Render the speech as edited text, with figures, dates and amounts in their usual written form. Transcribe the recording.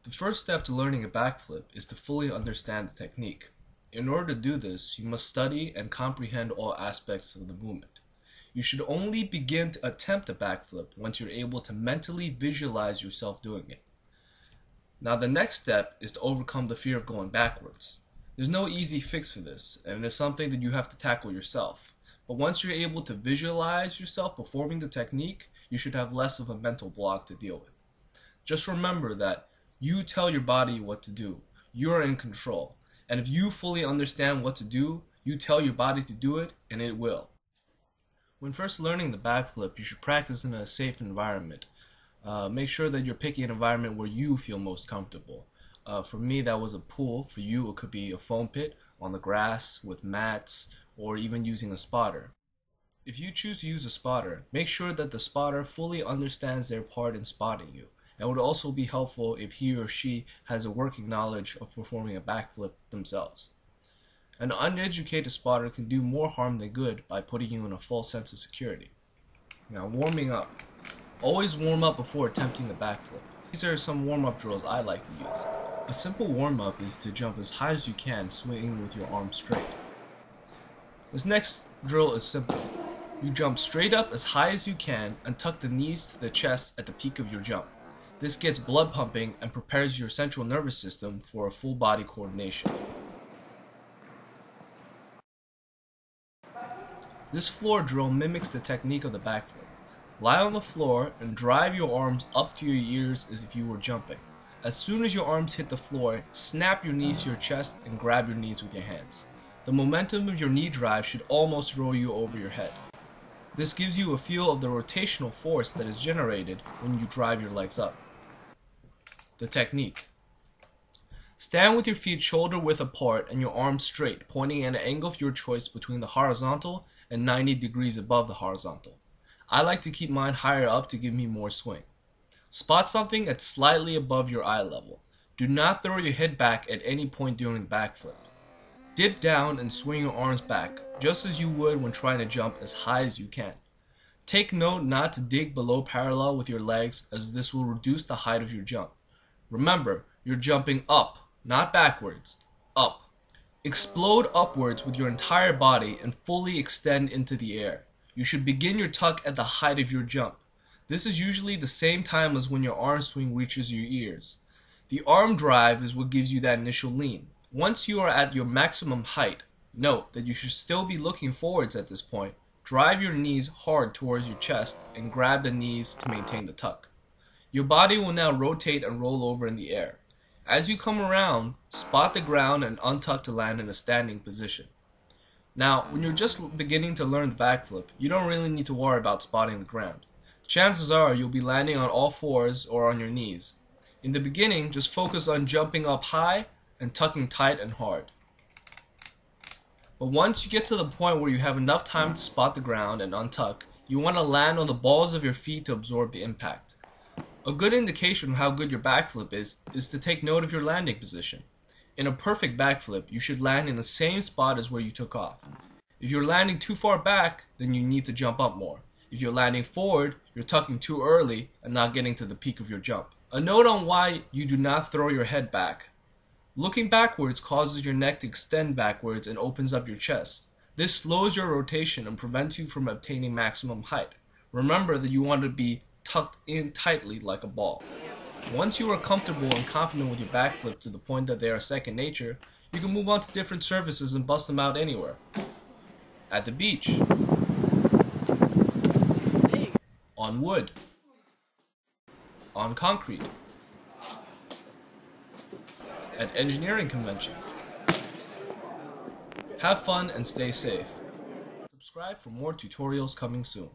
The first step to learning a backflip is to fully understand the technique. In order to do this, you must study and comprehend all aspects of the movement. You should only begin to attempt a backflip once you're able to mentally visualize yourself doing it. Now the next step is to overcome the fear of going backwards. There's no easy fix for this, and it's something that you have to tackle yourself. But once you're able to visualize yourself performing the technique, you should have less of a mental block to deal with. Just remember that you tell your body what to do. You're in control. And if you fully understand what to do, you tell your body to do it, and it will. When first learning the backflip, you should practice in a safe environment. Make sure that you're picking an environment where you feel most comfortable. For me, that was a pool. For you, it could be a foam pit on the grass with mats, or even using a spotter. If you choose to use a spotter, make sure that the spotter fully understands their part in spotting you. It would also be helpful if he or she has a working knowledge of performing a backflip themselves. An uneducated spotter can do more harm than good by putting you in a false sense of security. Now, warming up. Always warm up before attempting the backflip. These are some warm-up drills I like to use. A simple warm-up is to jump as high as you can, swinging with your arms straight. This next drill is simple. You jump straight up as high as you can and tuck the knees to the chest at the peak of your jump. This gets blood pumping and prepares your central nervous system for a full body coordination. This floor drill mimics the technique of the backflip. Lie on the floor and drive your arms up to your ears as if you were jumping. As soon as your arms hit the floor, snap your knees to your chest and grab your knees with your hands. The momentum of your knee drive should almost roll you over your head. This gives you a feel of the rotational force that is generated when you drive your legs up. The technique. Stand with your feet shoulder width apart and your arms straight, pointing at an angle of your choice between the horizontal and 90 degrees above the horizontal. I like to keep mine higher up to give me more swing. Spot something at slightly above your eye level. Do not throw your head back at any point during the backflip. Dip down and swing your arms back, just as you would when trying to jump as high as you can. Take note not to dig below parallel with your legs, as this will reduce the height of your jump. Remember, you're jumping up, not backwards, up. Explode upwards with your entire body and fully extend into the air. You should begin your tuck at the height of your jump. This is usually the same time as when your arm swing reaches your ears. The arm drive is what gives you that initial lean. Once you are at your maximum height, note that you should still be looking forwards at this point. Drive your knees hard towards your chest and grab the knees to maintain the tuck. Your body will now rotate and roll over in the air. As you come around, spot the ground and untuck to land in a standing position. Now, when you're just beginning to learn the backflip, you don't really need to worry about spotting the ground. Chances are you'll be landing on all fours or on your knees. In the beginning, just focus on jumping up high and tucking tight and hard. But once you get to the point where you have enough time to spot the ground and untuck, you want to land on the balls of your feet to absorb the impact. A good indication of how good your backflip is to take note of your landing position. In a perfect backflip, you should land in the same spot as where you took off. If you're landing too far back, then you need to jump up more. If you're landing forward, you're tucking too early and not getting to the peak of your jump. A note on why you do not throw your head back. Looking backwards causes your neck to extend backwards and opens up your chest. This slows your rotation and prevents you from obtaining maximum height. Remember that you want to be tucked in tightly like a ball. Once you are comfortable and confident with your backflip to the point that they are second nature, you can move on to different surfaces and bust them out anywhere. At the beach, on wood, on concrete, at engineering conventions. Have fun and stay safe. Subscribe for more tutorials coming soon.